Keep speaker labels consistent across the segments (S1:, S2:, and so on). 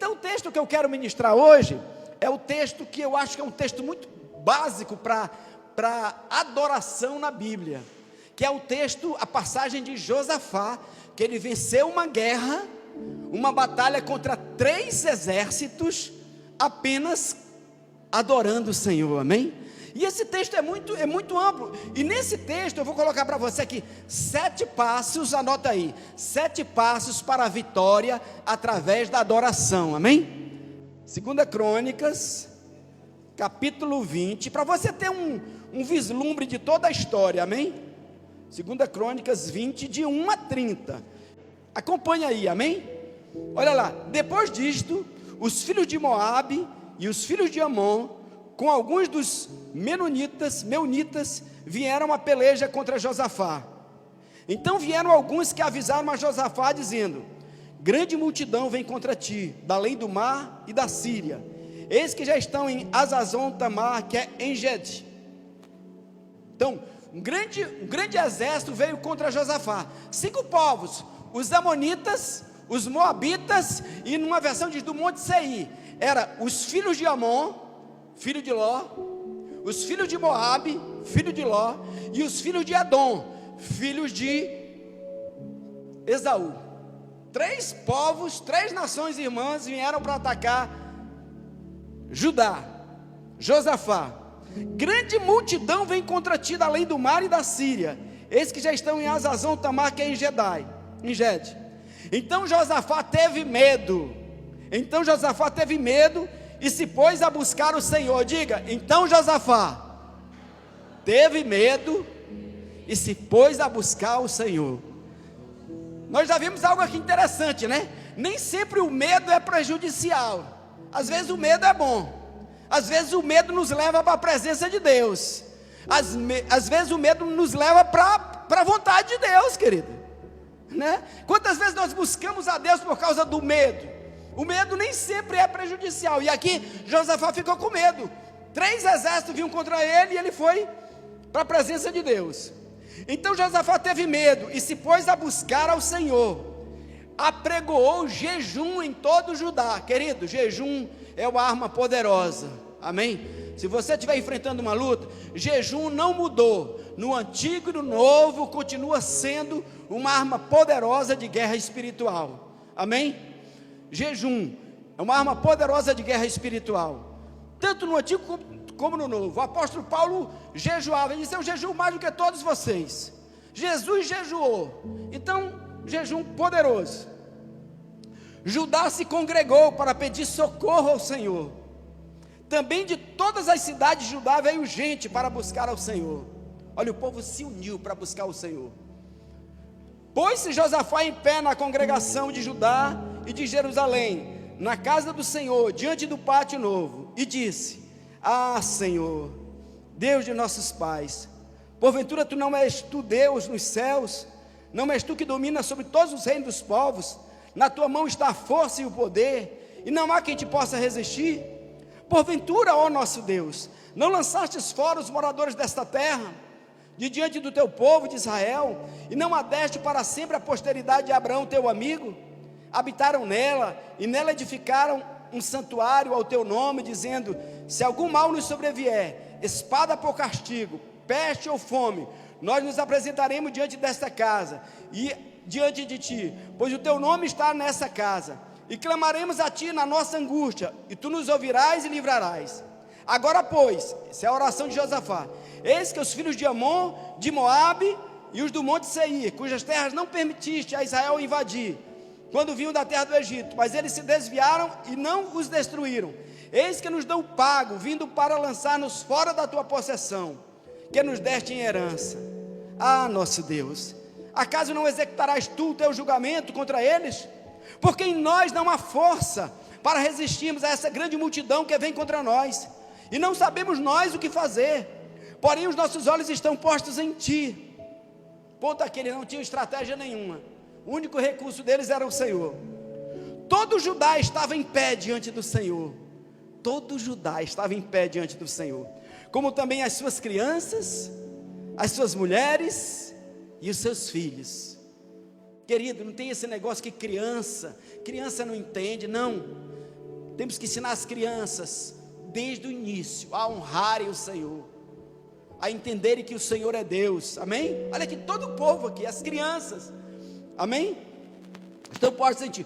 S1: Então o texto que eu quero ministrar hoje é o texto que eu acho que é um texto muito básico para adoração na Bíblia, que é o texto, a passagem de Josafá, que ele venceu uma guerra, uma batalha contra 3 exércitos, apenas adorando o Senhor, amém? E esse texto é muito amplo, e nesse texto eu vou colocar para você aqui 7 passos, anota aí, 7 passos para a vitória através da adoração, amém? 2 Crônicas, capítulo 20, para você ter um vislumbre de toda a história, amém? 2 Crônicas 20, de 1 a 30, acompanha aí, amém? Olha lá, depois disto, os filhos de Moabe e os filhos de Amon, com alguns dos meunitas, vieram a peleja contra Josafá. Então vieram alguns que avisaram a Josafá, dizendo: grande multidão vem contra ti, da além do mar e da Síria. Eis que já estão em Azazon Tamar, que é em Gede. Então, um grande exército veio contra Josafá. 5 povos, os amonitas, os moabitas, e numa versão diz do Monte Seir, era os filhos de Amon, filho de Ló, os filhos de Moabe, filho de Ló, e os filhos de Edom, filhos de Esaú. 3 povos, 3 nações irmãs vieram para atacar Judá, Josafá. Grande multidão vem contra ti da além do mar e da Síria. Eis que já estão em Azazon Tamar, que é em Gede. Então Josafá teve medo. E se pôs a buscar o Senhor. Diga, então Josafá teve medo e se pôs a buscar o Senhor. Nós já vimos algo aqui interessante, né? Nem sempre o medo é prejudicial. Às vezes o medo é bom. Às vezes o medo nos leva para a presença de Deus. Às vezes o medo nos leva para a vontade de Deus, querido, né? Quantas vezes nós buscamos a Deus por causa do medo? O medo nem sempre é prejudicial. E aqui Josafá ficou com medo. 3 exércitos vinham contra ele e ele foi para a presença de Deus. Então Josafá teve medo e se pôs a buscar ao Senhor. Apregoou jejum em todo Judá. Querido, jejum é uma arma poderosa, amém? Se você estiver enfrentando uma luta, jejum não mudou. No antigo e no novo continua sendo uma arma poderosa de guerra espiritual, amém? Jejum é uma arma poderosa de guerra espiritual, tanto no antigo como no novo. O apóstolo Paulo jejuava, ele disse: eu jejuo mais do que todos vocês. Jesus jejuou, então jejum poderoso. Judá se congregou para pedir socorro ao Senhor. Também de todas as cidades de Judá veio gente para buscar ao Senhor. Olha, o povo se uniu para buscar o Senhor. Pôs-se Josafá em pé na congregação de Judá e de Jerusalém, na casa do Senhor, diante do pátio novo, e disse: ah, Senhor, Deus de nossos pais, porventura tu não és tu Deus nos céus? Não és tu que dominas sobre todos os reinos dos povos? Na tua mão está a força e o poder, e não há quem te possa resistir. Porventura, ó nosso Deus, não lançastes fora os moradores desta terra, de diante do teu povo de Israel, e não a deste para sempre a posteridade de Abraão teu amigo? Habitaram nela, e nela edificaram um santuário ao teu nome, dizendo: se algum mal nos sobrevier, espada por castigo, peste ou fome, nós nos apresentaremos diante desta casa, e diante de ti, pois o teu nome está nessa casa, e clamaremos a ti na nossa angústia, e tu nos ouvirás e livrarás. Agora pois, essa é a oração de Josafá: eis que os filhos de Amon, de Moabe e os do Monte Seir, cujas terras não permitiste a Israel invadir, quando vinham da terra do Egito, mas eles se desviaram e não os destruíram. Eis que nos dão pago, vindo para lançar-nos fora da tua possessão, que nos deste em herança. Ah, nosso Deus, acaso não executarás tu o teu julgamento contra eles? Porque em nós não há força para resistirmos a essa grande multidão que vem contra nós, e não sabemos nós o que fazer, porém os nossos olhos estão postos em ti. Ponto aqui, eles não tinham estratégia nenhuma, o único recurso deles era o Senhor. Todo Judá estava em pé diante do Senhor, todo Judá estava em pé diante do Senhor, como também as suas crianças, as suas mulheres e os seus filhos. Querido, não tem esse negócio que criança não entende, não. temos que ensinar as crianças, desde o início, a honrarem o Senhor, a entenderem que o Senhor é Deus, amém? Olha aqui, todo o povo aqui, as crianças, amém? Então pode sentir.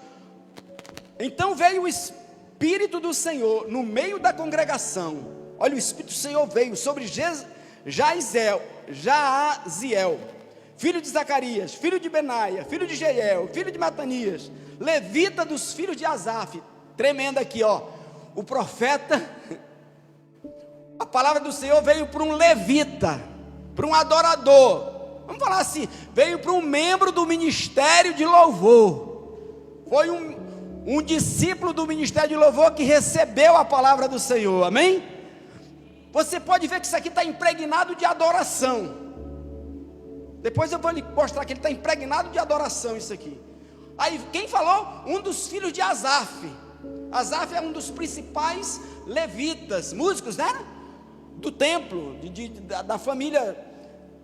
S1: Então veio o Espírito do Senhor no meio da congregação. Olha, o Espírito do Senhor veio sobre Jaziel, filho de Zacarias, filho de Benaia, filho de Jeiel, filho de Matanias, levita dos filhos de Asaf. Tremendo aqui, ó, o profeta, a palavra do Senhor veio para um levita, para um adorador, vamos falar assim, veio para um membro do ministério de louvor, foi um discípulo do ministério de louvor que recebeu a palavra do Senhor, amém? Você pode ver que isso aqui está impregnado de adoração. Depois eu vou lhe mostrar que ele está impregnado de adoração, isso aqui. Aí quem falou? Um dos filhos de Asaf. Asaf é um dos principais levitas, músicos, né? Do templo, da família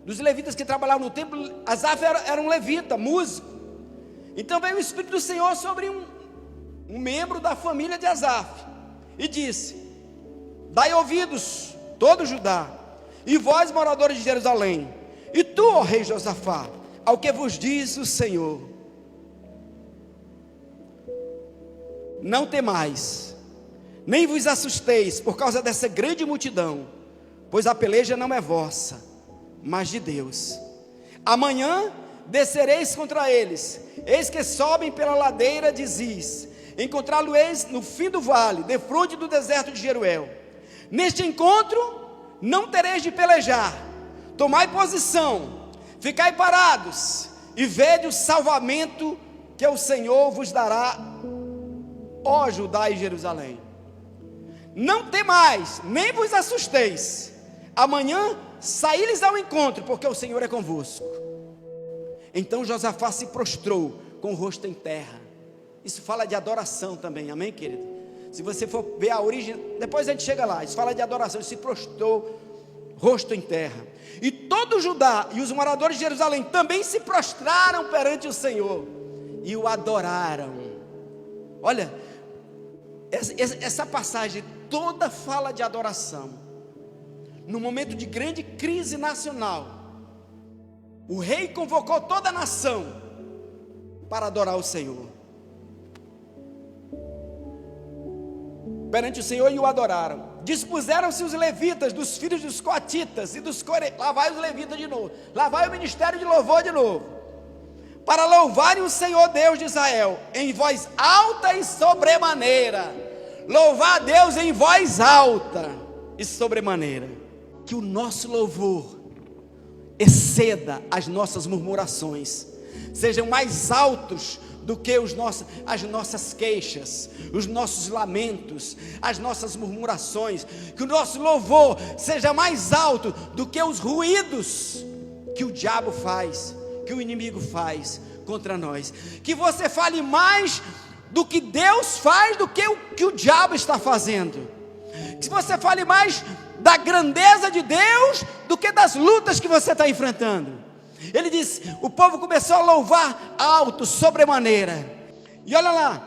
S1: dos levitas que trabalhavam no templo. Asaf era um levita, músico. Então veio o Espírito do Senhor sobre um membro da família de Asaf e disse: dai ouvidos, todo Judá, e vós, moradores de Jerusalém, e tu, ó rei Josafá, ao que vos diz o Senhor: não temais, nem vos assusteis por causa dessa grande multidão, pois a peleja não é vossa, mas de Deus. Amanhã descereis contra eles, eis que sobem pela ladeira de Ziz, encontrá-lo-eis no fim do vale, defronte do deserto de Jeruel. Neste encontro não tereis de pelejar, tomai posição, ficai parados, e vede o salvamento que o Senhor vos dará, ó Judá e Jerusalém. Não temais, nem vos assusteis, amanhã saí-lhes ao encontro, porque o Senhor é convosco. Então Josafá se prostrou com o rosto em terra. Isso fala de adoração também, amém, querido? Se você for ver a origem, depois a gente chega lá. Isso fala de adoração. Ele se prostrou, rosto em terra. E todo Judá e os moradores de Jerusalém também se prostraram perante o Senhor e o adoraram. Olha, essa passagem toda fala de adoração. No momento de grande crise nacional, o rei convocou toda a nação para adorar o Senhor. Perante o Senhor e o adoraram. Dispuseram-se os levitas dos filhos dos coatitas e dos coreitas. Lá vai os levitas de novo. Lá vai o ministério de louvor de novo. Para louvarem o Senhor Deus de Israel em voz alta e sobremaneira. Louvar a Deus em voz alta e sobremaneira. Que o nosso louvor exceda as nossas murmurações, sejam mais altos do que as nossas queixas, os nossos lamentos, as nossas murmurações. Que o nosso louvor seja mais alto do que os ruídos que o diabo faz, que o inimigo faz contra nós. Que você fale mais do que Deus faz do que o diabo está fazendo. Que você fale mais da grandeza de Deus do que das lutas que você está enfrentando. Ele disse, o povo começou a louvar alto, sobremaneira. E olha lá,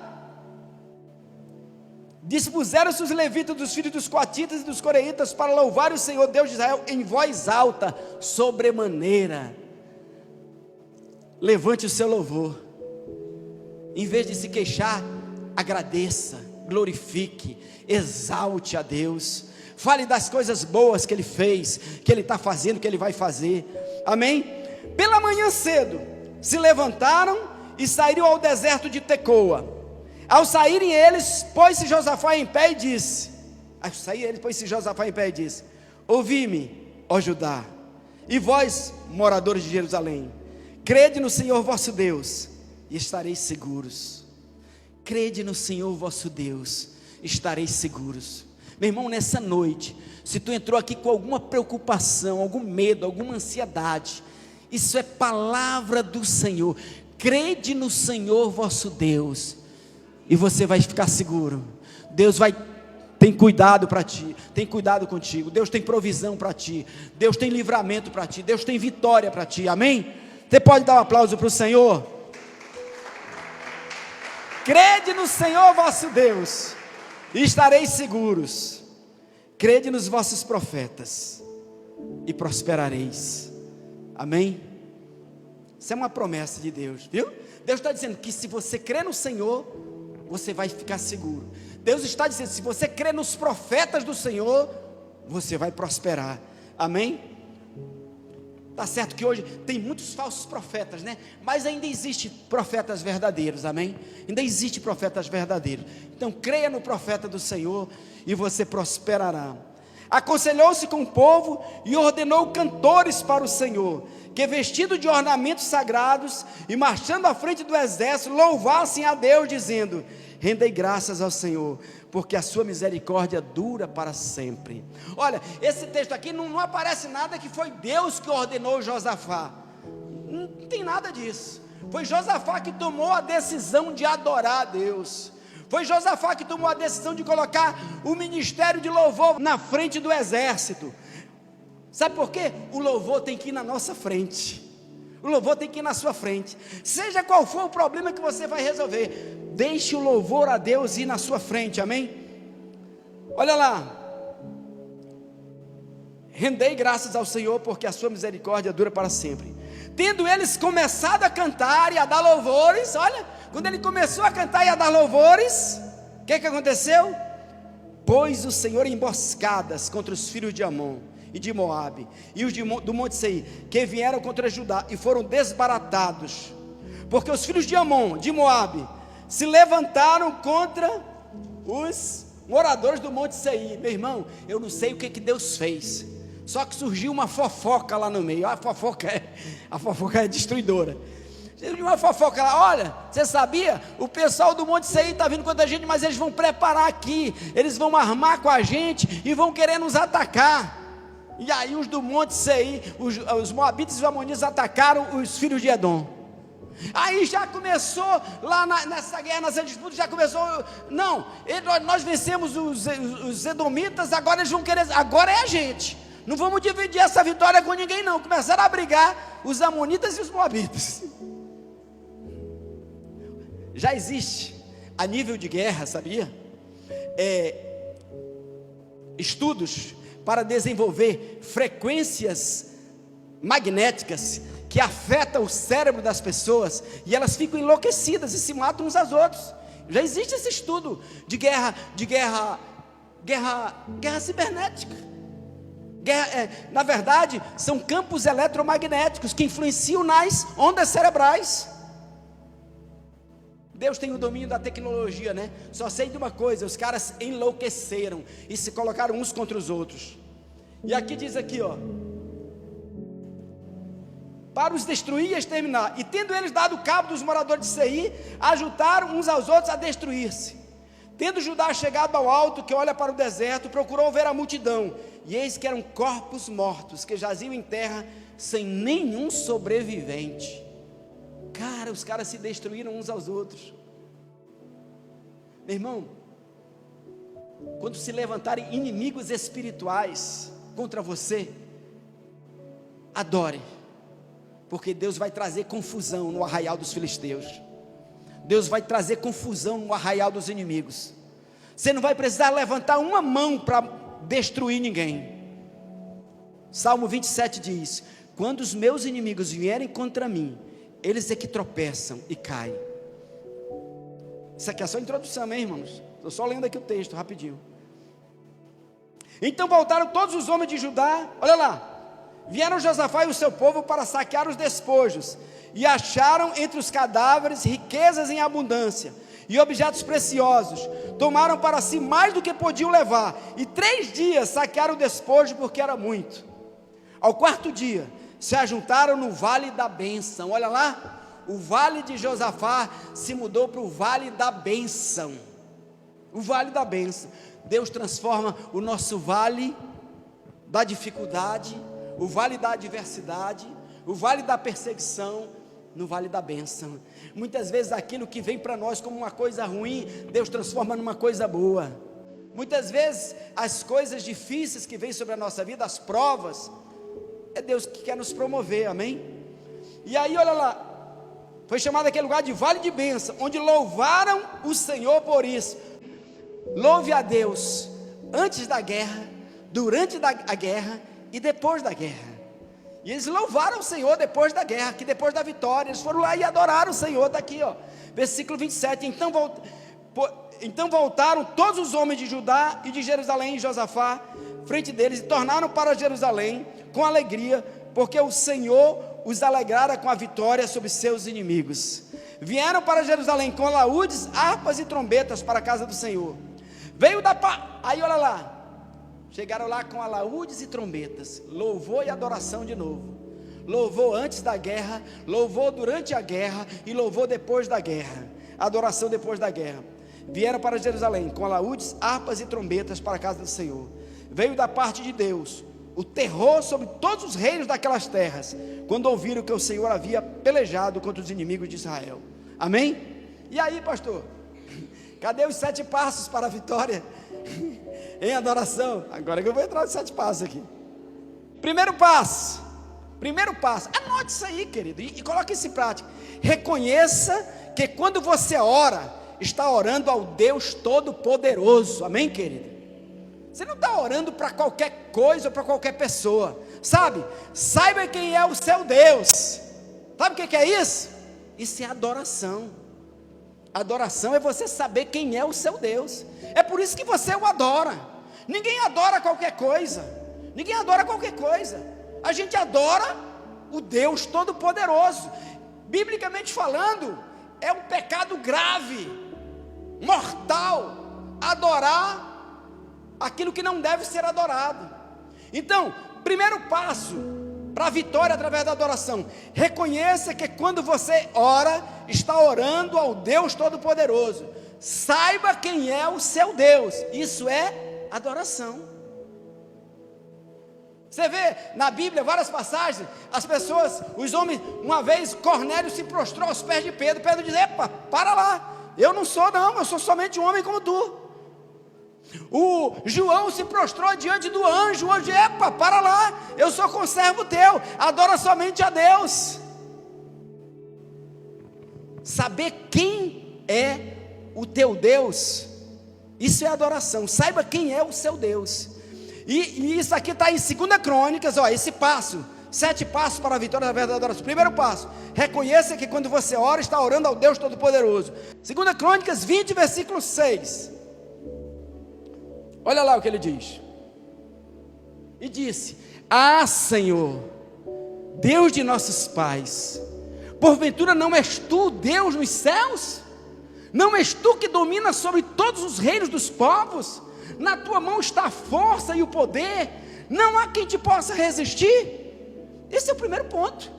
S1: dispuseram-se os levitas dos filhos dos coatitas e dos coreitas para louvar o Senhor Deus de Israel em voz alta, sobremaneira. Levante o seu louvor. Em vez de se queixar, agradeça, glorifique, exalte a Deus. Fale das coisas boas que Ele fez, que Ele está fazendo, que Ele vai fazer. Amém? Pela manhã cedo, se levantaram e saíram ao deserto de Tecoa. Ao saírem eles, pôs-se Josafá em pé e disse, ouvi-me, ó Judá, e vós, moradores de Jerusalém, crede no Senhor vosso Deus, e estareis seguros. Crede no Senhor vosso Deus, estareis seguros. Meu irmão, nessa noite, se tu entrou aqui com alguma preocupação, algum medo, alguma ansiedade, isso é palavra do Senhor. Crede no Senhor vosso Deus, e você vai ficar seguro. Deus tem cuidado para ti, tem cuidado contigo. Deus tem provisão para ti, Deus tem livramento para ti, Deus tem vitória para ti, amém? Você pode dar um aplauso para o Senhor? Crede no Senhor vosso Deus, e estareis seguros. Crede nos vossos profetas e prosperareis. Amém? Isso é uma promessa de Deus, viu? Deus está dizendo que se você crê no Senhor, você vai ficar seguro. Deus está dizendo, se você crê nos profetas do Senhor, você vai prosperar. Amém? Tá certo que hoje tem muitos falsos profetas, né? Mas ainda existe profetas verdadeiros, amém? Ainda existe profetas verdadeiros. Então creia no profeta do Senhor e você prosperará. Aconselhou-se com o povo e ordenou cantores para o Senhor, que vestido de ornamentos sagrados e marchando à frente do exército, louvassem a Deus, dizendo: rendei graças ao Senhor, porque a sua misericórdia dura para sempre. Olha, esse texto aqui não aparece nada que foi Deus que ordenou Josafá. Não tem nada disso. Foi Josafá que tomou a decisão de adorar a Deus. Foi Josafá que tomou a decisão de colocar o ministério de louvor na frente do exército. Sabe por quê? O louvor tem que ir na nossa frente. O louvor tem que ir na sua frente. Seja qual for o problema que você vai resolver, deixe o louvor a Deus ir na sua frente, amém? Olha lá. Rendei graças ao Senhor, porque a sua misericórdia dura para sempre. Tendo eles começado a cantar e a dar louvores, olha, quando ele começou a cantar e a dar louvores, o que aconteceu? Pôs o Senhor emboscadas contra os filhos de Amon e de Moabe, e os do Monte Seir, que vieram contra Judá, e foram desbaratados, porque os filhos de Amon, de Moabe, se levantaram contra os moradores do Monte Seir. Meu irmão, eu não sei o que Deus fez, só que surgiu uma fofoca lá no meio. A fofoca é destruidora. Surgiu uma fofoca lá. Olha, você sabia? O pessoal do Monte Seir está vindo contra a gente, mas eles vão preparar aqui, eles vão armar com a gente e vão querer nos atacar. E aí os do Monte Seir, os moabitas e os amonitas atacaram os filhos de Edom. Aí já começou lá nessa guerra, nessa disputa, já começou. Não, nós vencemos os edomitas, agora eles vão querer, agora é a gente. Não vamos dividir essa vitória com ninguém não. Começaram a brigar os amonitas e os moabitas. Já existe a nível de guerra, sabia? Estudos para desenvolver frequências magnéticas que afetam o cérebro das pessoas, e elas ficam enlouquecidas e se matam uns aos outros. Já existe esse estudo de guerra cibernética. Na verdade, são campos eletromagnéticos que influenciam nas ondas cerebrais. Deus tem o domínio da tecnologia, né? Só sei de uma coisa: os caras enlouqueceram e se colocaram uns contra os outros. E aqui diz aqui, ó: para os destruir e exterminar. E tendo eles dado cabo dos moradores de Seir, ajudaram uns aos outros a destruir-se. Tendo Judá chegado ao alto que olha para o deserto, procurou ver a multidão, e eis que eram corpos mortos, que jaziam em terra, sem nenhum sobrevivente. Cara, os caras se destruíram uns aos outros. Meu irmão, quando se levantarem inimigos espirituais contra você, adore, porque Deus vai trazer confusão no arraial dos filisteus. Deus vai trazer confusão no arraial dos inimigos. Você não vai precisar levantar uma mão para destruir ninguém. Salmo 27 diz: quando os meus inimigos vierem contra mim, eles é que tropeçam e caem. Isso aqui é só introdução, hein, irmãos? Estou só lendo aqui o texto, rapidinho. Então voltaram todos os homens de Judá, olha lá, vieram Josafá e o seu povo para saquear os despojos, e acharam entre os cadáveres riquezas em abundância, e objetos preciosos. Tomaram para si mais do que podiam levar, e 3 dias saquearam o despojo, porque era muito. Ao 4º dia, se ajuntaram no vale da bênção. Olha lá, o vale de Josafá se mudou para o vale da bênção. O vale da bênção. Deus transforma o nosso vale da dificuldade, o vale da adversidade, o vale da perseguição, no vale da bênção. Muitas vezes aquilo que vem para nós como uma coisa ruim, Deus transforma numa coisa boa. Muitas vezes as coisas difíceis que vêm sobre a nossa vida, as provas, é Deus que quer nos promover, amém? E aí olha lá, foi chamado aquele lugar de vale de bênção, onde louvaram o Senhor por isso. Louve a Deus antes da guerra, durante a guerra e depois da guerra. E eles louvaram o Senhor depois da guerra, que depois da vitória, eles foram lá e adoraram o Senhor. Está aqui, ó, versículo 27. Então voltaram todos os homens de Judá e de Jerusalém e Josafá, frente deles, e tornaram para Jerusalém com alegria, porque o Senhor os alegrara com a vitória sobre seus inimigos. Vieram para Jerusalém com alaúdes, harpas e trombetas para a casa do Senhor. Aí olha lá, chegaram lá com alaúdes e trombetas, louvor e adoração de novo. Louvou antes da guerra, louvou durante a guerra e louvou depois da guerra. Adoração depois da guerra. Vieram para Jerusalém com alaúdes, harpas e trombetas para a casa do Senhor. Veio da parte de Deus o terror sobre todos os reinos daquelas terras, quando ouviram que o Senhor havia pelejado contra os inimigos de Israel. Amém? E aí, pastor, cadê os 7 passos para a vitória em adoração? Agora que eu vou entrar nos 7 passos aqui. Primeiro passo, anote isso aí, querido, e coloque isso em prática. Reconheça que quando você ora, está orando ao Deus Todo-Poderoso. Amém, querido? Você não está orando para qualquer coisa ou para qualquer pessoa, sabe? Saiba quem é o seu Deus. Sabe o que é isso? Isso é adoração. Adoração é você saber quem é o seu Deus. É por isso que você o adora. Ninguém adora qualquer coisa. Ninguém adora qualquer coisa. A gente adora o Deus Todo-Poderoso. Biblicamente falando, é um pecado grave, mortal, adorar aquilo que não deve ser adorado. Então, primeiro passo para a vitória através da adoração: reconheça que quando você ora, está orando ao Deus Todo-Poderoso. Saiba quem é o seu Deus. Isso é adoração. Você vê na Bíblia várias passagens, as pessoas, os homens, uma vez Cornélio se prostrou aos pés de Pedro. Pedro diz: epa, para lá, eu não sou não, eu sou somente um homem como tu. O João se prostrou diante do anjo. O anjo: epa, para lá, eu sou conservo teu, adora somente a Deus. Saber quem é o teu Deus, isso é adoração. Saiba quem é o seu Deus. E isso aqui está em 2 Crônicas, ó, esse passo, 7 passos para a vitória através da adoração. Primeiro passo: reconheça que quando você ora, está orando ao Deus Todo-Poderoso. 2 Crônicas 20, versículo 6. Olha lá o que ele diz. E disse: ah, Senhor, Deus de nossos pais, porventura não és tu Deus nos céus? Não és tu que domina sobre todos os reinos dos povos? Na tua mão está a força e o poder, não há quem te possa resistir. Esse é o primeiro ponto.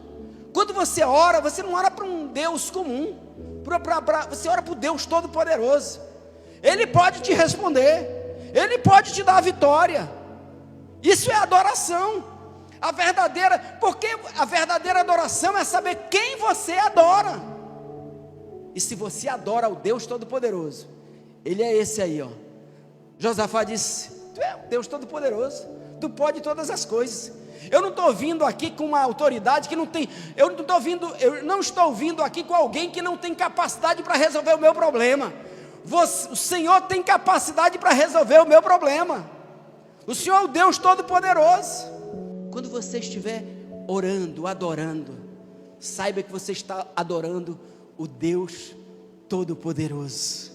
S1: Quando você ora, você não ora para um Deus comum, você ora para o Deus Todo-Poderoso. Ele pode te responder, Ele pode te dar a vitória. Isso é adoração. Porque a verdadeira adoração é saber quem você adora. E se você adora o Deus Todo-Poderoso, Ele é esse aí, ó. Josafá disse: tu é o Deus Todo-Poderoso, tu pode todas as coisas. Eu não estou vindo aqui com uma autoridade que não tem, eu não estou vindo aqui com alguém que não tem capacidade para resolver o meu problema. O Senhor tem capacidade para resolver o meu problema. O Senhor é o Deus Todo-Poderoso. Quando você estiver orando, adorando, saiba que você está adorando o Deus Todo-Poderoso.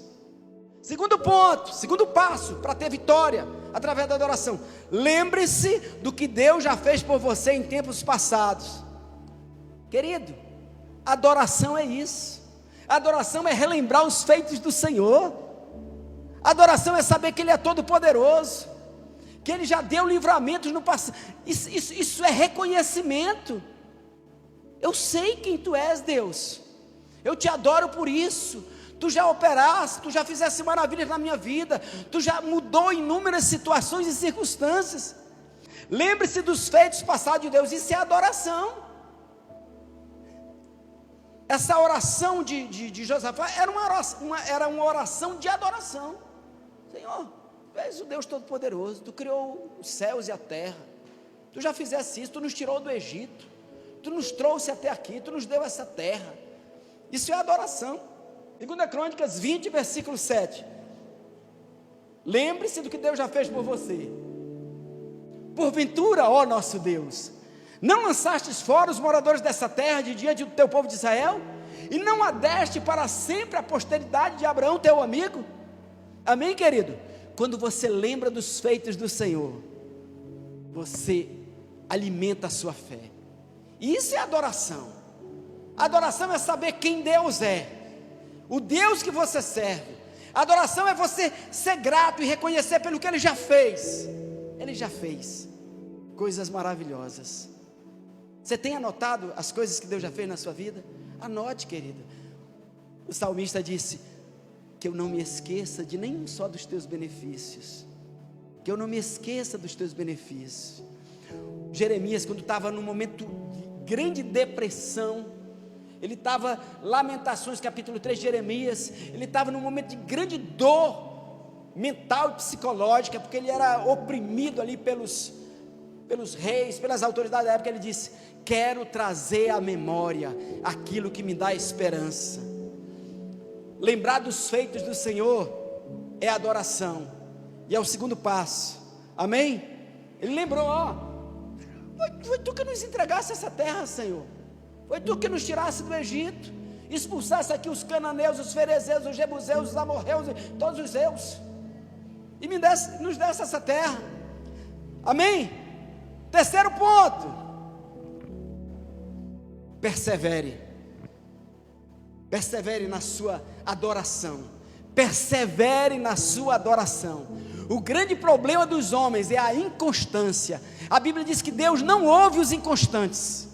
S1: Segundo ponto, segundo passo para ter vitória através da adoração: lembre-se do que Deus já fez por você em tempos passados. Querido, adoração é isso. Adoração é relembrar os feitos do Senhor. Adoração é saber que Ele é todo poderoso, que Ele já deu livramentos no passado. Isso é reconhecimento. Eu sei quem Tu és, Deus. Eu Te adoro por isso. Tu já operaste, Tu já fizeste maravilhas na minha vida, Tu já mudou inúmeras situações e circunstâncias. Lembre-se dos feitos passados de Deus. Isso é adoração. Essa oração de Josafá era uma oração de adoração. Senhor, Tu és o Deus Todo-Poderoso, Tu criou os céus e a terra, Tu já fizeste isso, Tu nos tirou do Egito, Tu nos trouxe até aqui, Tu nos deu essa terra. Isso é adoração. 2 Crônicas 20, versículo 7. Lembre-se do que Deus já fez por você. Porventura, ó nosso Deus, não lançastes fora os moradores dessa terra de diante do teu povo de Israel? E não adeste para sempre a posteridade de Abraão, teu amigo? Amém, querido? Quando você lembra dos feitos do Senhor, você alimenta a sua fé. E isso é adoração. Adoração é saber quem Deus é, o Deus que você serve. Adoração é você ser grato e reconhecer pelo que Ele já fez. Ele já fez coisas maravilhosas. Você tem anotado as coisas que Deus já fez na sua vida? Anote, querida. O salmista disse: que eu não me esqueça de nenhum só dos teus benefícios. Que eu não me esqueça dos teus benefícios. Jeremias, quando estava num momento de grande depressão, ele estava, Lamentações capítulo 3 de Jeremias, ele estava num momento de grande dor mental e psicológica, porque ele era oprimido ali pelos reis, pelas autoridades da época. Ele disse: quero trazer à memória aquilo que me dá esperança. Lembrar dos feitos do Senhor é adoração, e é o segundo passo, amém? Ele lembrou: foi tu que nos entregasse essa terra, Senhor, foi tu que nos tirasse do Egito, expulsasse aqui os cananeus, os ferezeus, os jebuseus, os amorreus, todos os zeus, e nos desse essa terra, amém? Terceiro ponto: persevere na sua adoração, persevere na sua adoração. O grande problema dos homens é a inconstância. A Bíblia diz que Deus não ouve os inconstantes.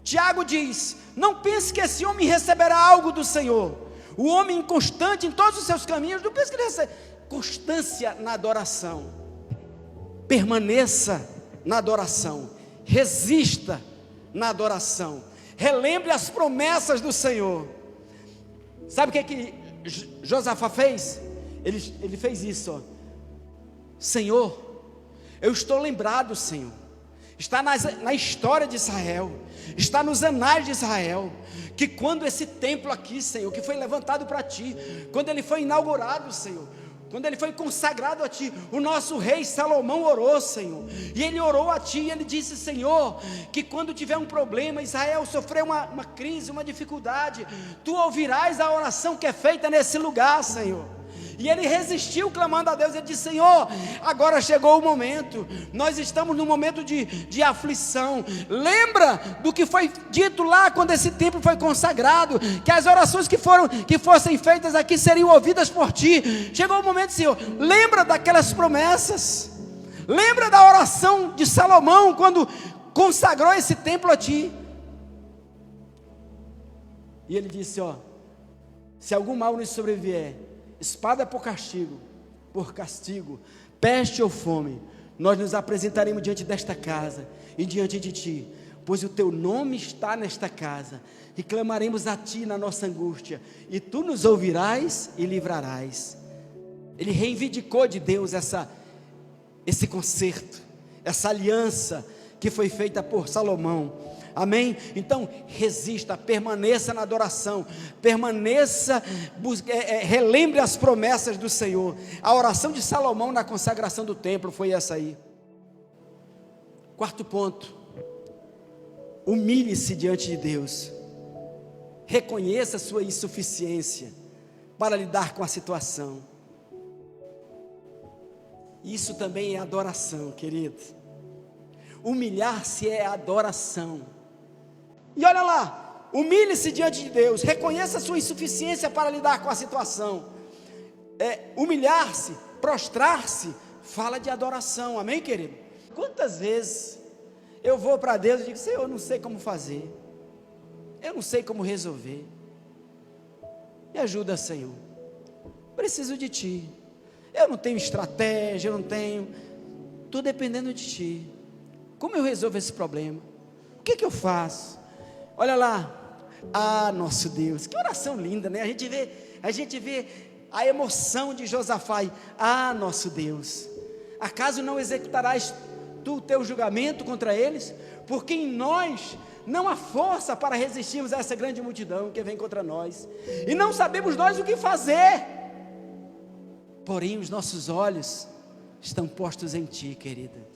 S1: Tiago diz: não pense que esse homem receberá algo do Senhor. O homem inconstante em todos os seus caminhos, não pense que ele recebe. Constância na adoração, permaneça na adoração, resista na adoração, relembre as promessas do Senhor. Sabe o que Josafá fez? Ele fez isso, Senhor, eu estou lembrado, Senhor, está na história de Israel, está nos anais de Israel, que quando esse templo aqui, Senhor, que foi levantado para Ti, quando ele foi inaugurado, Senhor, quando ele foi consagrado a Ti, o nosso rei Salomão orou, Senhor, e ele orou a Ti, e ele disse: Senhor, que quando tiver um problema, Israel sofreu uma crise, uma dificuldade, Tu ouvirás a oração que é feita nesse lugar, Senhor. E ele resistiu clamando a Deus. Ele disse: Senhor, agora chegou o momento, nós estamos num momento de aflição. Lembra do que foi dito lá quando esse templo foi consagrado, que as orações que fossem feitas aqui seriam ouvidas por Ti. Chegou o momento, Senhor, lembra daquelas promessas, lembra da oração de Salomão quando consagrou esse templo a Ti. E ele disse: se algum mal nos sobrevier, espada por castigo, peste ou fome, nós nos apresentaremos diante desta casa e diante de Ti, pois o Teu nome está nesta casa, e clamaremos a Ti na nossa angústia, e Tu nos ouvirás e livrarás. Ele reivindicou de Deus esse concerto, essa aliança que foi feita por Salomão. Amém? Então resista, permaneça na adoração, relembre as promessas do Senhor. A oração de Salomão na consagração do templo foi essa aí. Quarto ponto: humilhe-se diante de Deus, reconheça a sua insuficiência para lidar com a situação. Isso também é adoração, querido. Humilhar-se é adoração. E olha lá, humilhe-se diante de Deus, reconheça a sua insuficiência para lidar com a situação. Humilhar-se, prostrar-se, fala de adoração, amém, querido? Quantas vezes eu vou para Deus e digo: Senhor, eu não sei como fazer, eu não sei como resolver, me ajuda, Senhor, preciso de Ti, eu não tenho estratégia, eu não tenho, estou dependendo de Ti. Como eu resolvo esse problema? O que eu faço? Olha lá, nosso Deus, que oração linda, né? A gente vê a emoção de Josafá. Nosso Deus, acaso não executarás Tu o Teu julgamento contra eles? Porque em nós não há força para resistirmos a essa grande multidão que vem contra nós, e não sabemos nós o que fazer. porém os nossos olhos estão postos em Ti, querida.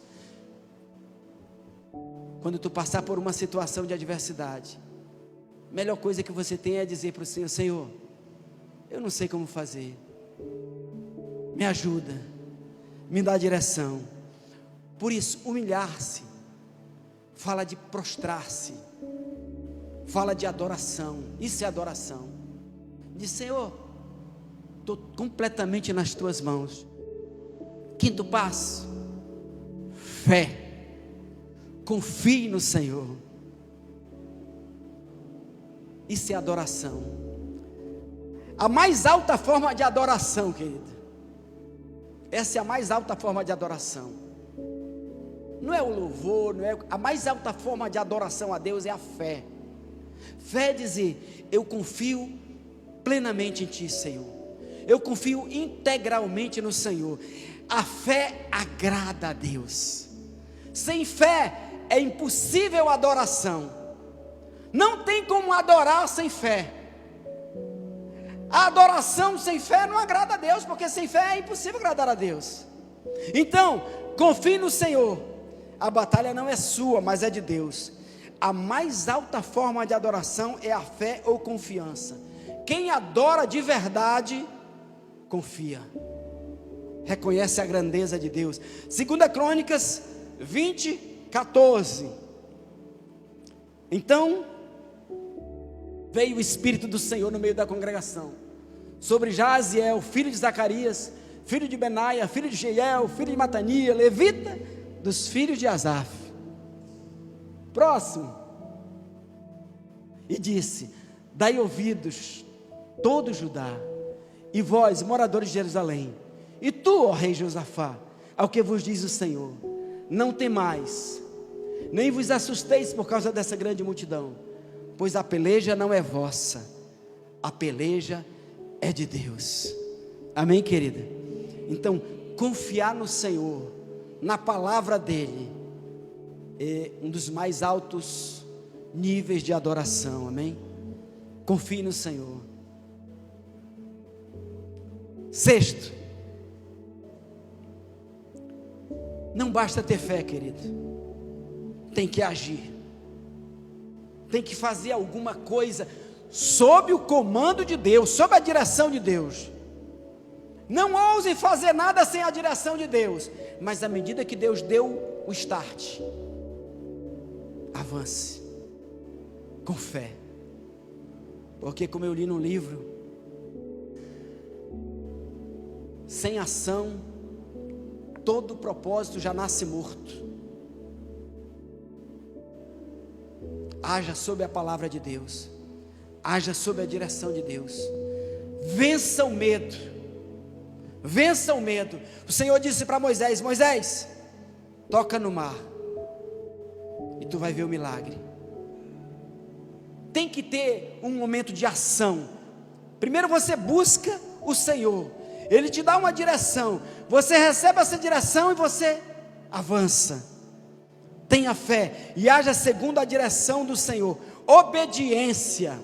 S1: Quando tu passar por uma situação de adversidade, a melhor coisa que você tem é dizer para o Senhor: Senhor, eu não sei como fazer, me ajuda, me dá direção. Por isso, humilhar-se fala de prostrar-se, fala de adoração. Isso é adoração. Diz: Senhor, estou completamente nas Tuas mãos. Quinto passo, fé. Confie no Senhor. Isso é adoração. A mais alta forma de adoração, querida, essa é a mais alta forma de adoração. Não é o louvor, não é a mais alta forma de adoração a Deus, é a fé. Fé é dizer: eu confio plenamente em Ti, Senhor. Eu confio integralmente no Senhor. A fé agrada a Deus. Sem fé é impossível adoração. Não tem como adorar sem fé. A adoração sem fé não agrada a Deus, porque sem fé é impossível agradar a Deus. Então, confie no Senhor. A batalha não é sua, mas é de Deus. A mais alta forma de adoração é a fé ou confiança. Quem adora de verdade, confia, reconhece a grandeza de Deus. 2 Crônicas 20:14. Então veio o Espírito do Senhor no meio da congregação sobre Jaziel, filho de Zacarias, filho de Benaia, filho de Jeiel, filho de Matania, levita dos filhos de Asaf. Próximo. E disse: dai ouvidos todo Judá, e vós, moradores de Jerusalém, e tu, ó rei Josafá, ao que vos diz o Senhor: não temais, nem vos assusteis por causa dessa grande multidão, pois a peleja não é vossa, a peleja é de Deus. Amém, querida? Então, confiar no Senhor, na palavra dEle, é um dos mais altos níveis de adoração. Amém? Confie no Senhor. Sexto, não basta ter fé, querido, tem que agir, tem que fazer alguma coisa sob o comando de Deus, sob a direção de Deus. Não ouse fazer nada sem a direção de Deus, mas à medida que Deus deu o start, avance com fé, porque, como eu li no livro, sem ação, todo propósito já nasce morto. Haja sob a palavra de Deus, haja sob a direção de Deus. Vença o medo, vença o medo. O Senhor disse para Moisés: Moisés, toca no mar, e tu vai ver o milagre. Tem que ter um momento de ação. Primeiro você busca o Senhor, Ele te dá uma direção, você recebe essa direção e você avança. Tenha fé e haja segundo a direção do Senhor. Obediência,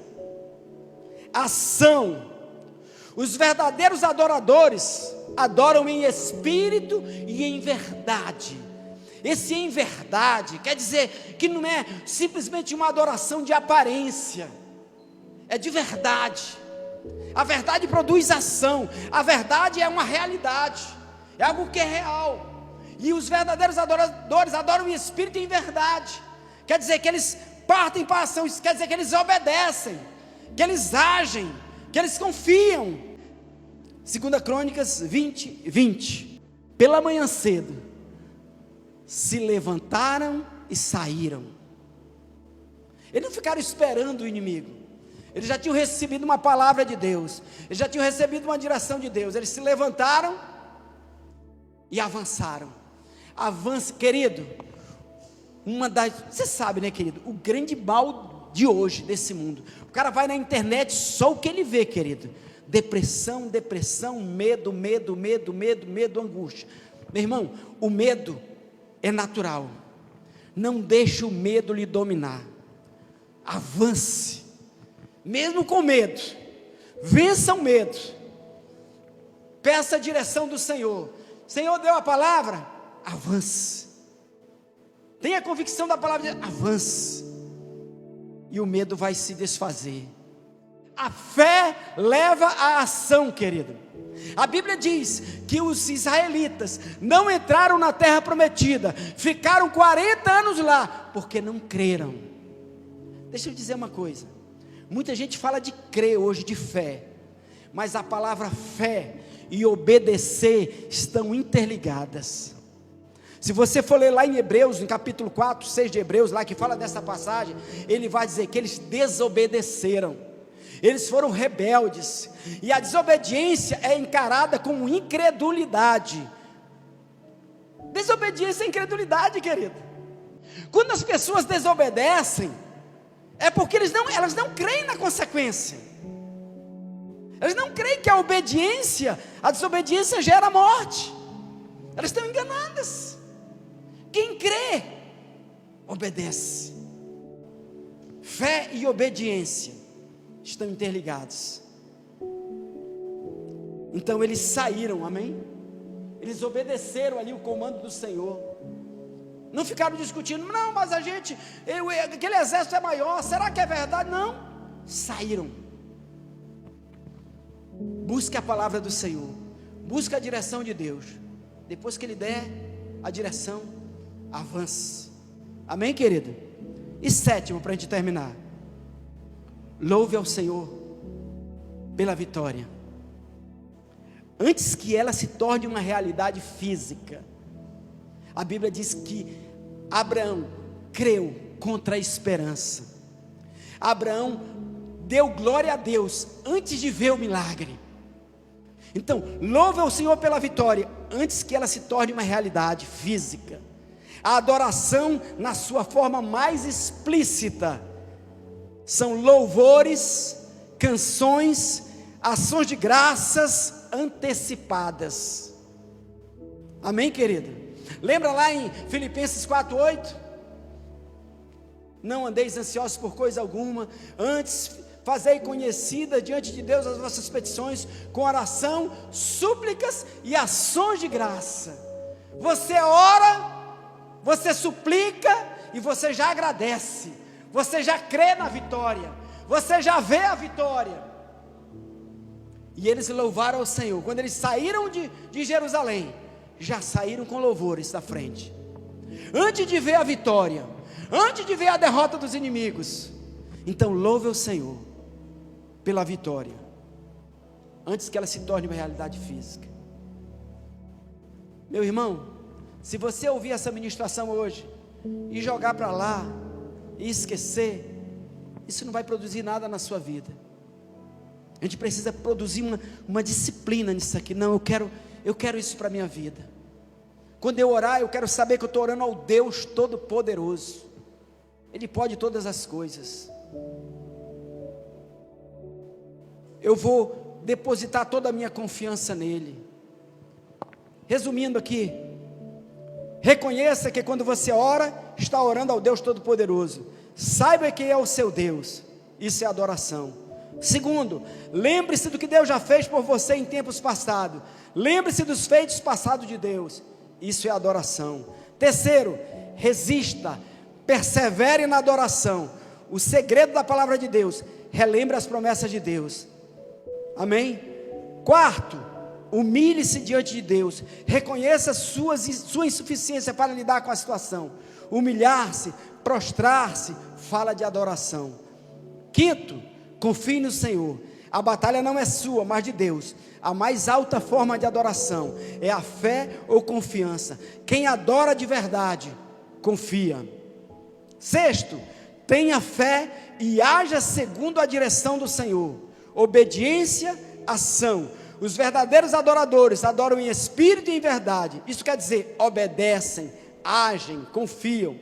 S1: ação. Os verdadeiros adoradores adoram em espírito e em verdade. Esse em verdade quer dizer que não é simplesmente uma adoração de aparência, é de verdade. A verdade produz ação, a verdade é uma realidade, é algo que é real. E os verdadeiros adoradores adoram em espírito e em verdade. Quer dizer que eles partem para a ação, isso quer dizer que eles obedecem, que eles agem, que eles confiam. 2 Crônicas 20:20. Pela manhã cedo se levantaram e saíram. Eles não ficaram esperando o inimigo, eles já tinham recebido uma palavra de Deus, eles já tinham recebido uma direção de Deus. Eles se levantaram e avançaram. Avance, querido. Você sabe, né, querido, o grande mal de hoje, desse mundo, o cara vai na internet, só o que ele vê, querido: depressão, medo, angústia. Meu irmão, o medo é natural, não deixe o medo lhe dominar. Avance, mesmo com medo, vença o medo. Peça a direção do Senhor. Senhor deu a palavra, avance. Tenha a convicção da palavra, avance. E o medo vai se desfazer. A fé leva à ação, querido. A Bíblia diz que os israelitas não entraram na terra prometida, ficaram 40 anos lá, porque não creram. Deixa eu dizer uma coisa, muita gente fala de crer hoje, de fé, mas a palavra fé e obedecer estão interligadas. Se você for ler lá em Hebreus, no capítulo 4, 6 de Hebreus, lá que fala dessa passagem, ele vai dizer que eles desobedeceram, eles foram rebeldes, e a desobediência é encarada como incredulidade. Desobediência é incredulidade, querido. Quando as pessoas desobedecem, é porque elas não creem na consequência, elas não creem que a desobediência gera morte, elas estão enganadas. Quem crê, obedece. Fé e obediência estão interligados. Então eles saíram, amém? Eles obedeceram ali o comando do Senhor. Não ficaram discutindo, não, mas aquele exército é maior, será que é verdade? Não, saíram. Busque a palavra do Senhor, busque a direção de Deus. Depois que Ele der a direção, avance. Amém, querido? E sétimo, para a gente terminar, louve ao Senhor pela vitória, antes que ela se torne uma realidade física. A Bíblia diz que Abraão creu contra a esperança. Abraão deu glória a Deus antes de ver o milagre. Então, louve ao Senhor pela vitória, antes que ela se torne uma realidade física. A adoração na sua forma mais explícita são louvores, canções, ações de graças antecipadas. Amém, querido? Lembra lá em Filipenses 4:8? Não andeis ansiosos por coisa alguma, antes fazei conhecida diante de Deus as vossas petições, com oração, súplicas e ações de graça. Você ora, você suplica e você já agradece, você já crê na vitória, você já vê a vitória. E eles louvaram ao Senhor. Quando eles saíram de Jerusalém, já saíram com louvores da frente, antes de ver a vitória, antes de ver a derrota dos inimigos. Então louve ao Senhor pela vitória, antes que ela se torne uma realidade física. Meu irmão, se você ouvir essa ministração hoje e jogar para lá e esquecer, isso não vai produzir nada na sua vida. A gente precisa produzir uma disciplina nisso aqui. Não, eu quero isso para a minha vida. Quando eu orar, eu quero saber que eu estou orando ao Deus Todo-Poderoso. Ele pode todas as coisas. Eu vou depositar toda a minha confiança nele. Resumindo aqui, reconheça que quando você ora, está orando ao Deus Todo-Poderoso. Saiba quem é o seu Deus. Isso é adoração. Segundo, lembre-se do que Deus já fez por você em tempos passados. Lembre-se dos feitos passados de Deus. Isso é adoração. Terceiro, resista, persevere na adoração. O segredo da palavra de Deus, relembre as promessas de Deus. Amém? Quarto, humilhe-se diante de Deus. Reconheça sua insuficiência para lidar com a situação. Humilhar-se, prostrar-se, fala de adoração. Quinto, confie no Senhor. A batalha não é sua, mas de Deus. A mais alta forma de adoração é a fé ou confiança. Quem adora de verdade, confia. Sexto, tenha fé e haja segundo a direção do Senhor. Obediência, ação. Os verdadeiros adoradores adoram em espírito e em verdade. Isso quer dizer, obedecem, agem, confiam.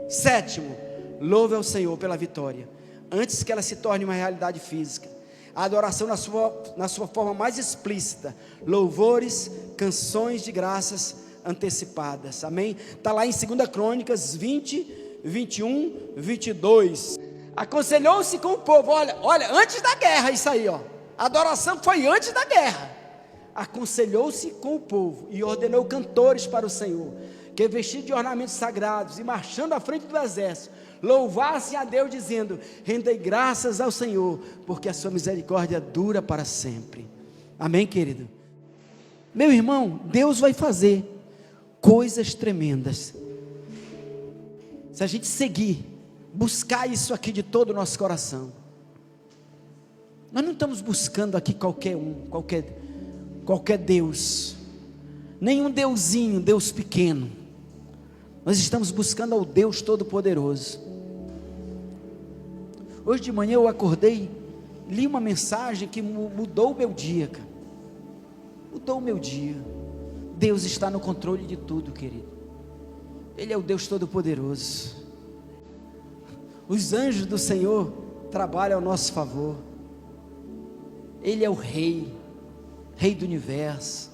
S1: Sétimo, louve ao Senhor pela vitória, antes que ela se torne uma realidade física. A adoração na sua forma mais explícita, louvores, canções de graças antecipadas. Amém? Está lá em 2 Crônicas 20, 21, 22. Aconselhou-se com o povo, olha, antes da guerra isso aí, ó. A adoração foi antes da guerra. aconselhou-se com o povo e ordenou cantores para o Senhor, que vestidos de ornamentos sagrados e marchando à frente do exército, louvassem a Deus dizendo: rendei graças ao Senhor, porque a sua misericórdia dura para sempre. Amém, querido? Meu irmão, Deus vai fazer coisas tremendas, se a gente seguir, buscar isso aqui de todo o nosso coração. Nós não estamos buscando aqui qualquer Deus, nenhum deusinho, Deus pequeno. Nós estamos buscando ao Deus Todo-Poderoso. Hoje de manhã eu acordei, li uma mensagem que mudou o meu dia, cara. Mudou o meu dia. Deus está no controle de tudo, querido. Ele é o Deus Todo-Poderoso. Os anjos do Senhor trabalham ao nosso favor. Ele é o Rei do universo.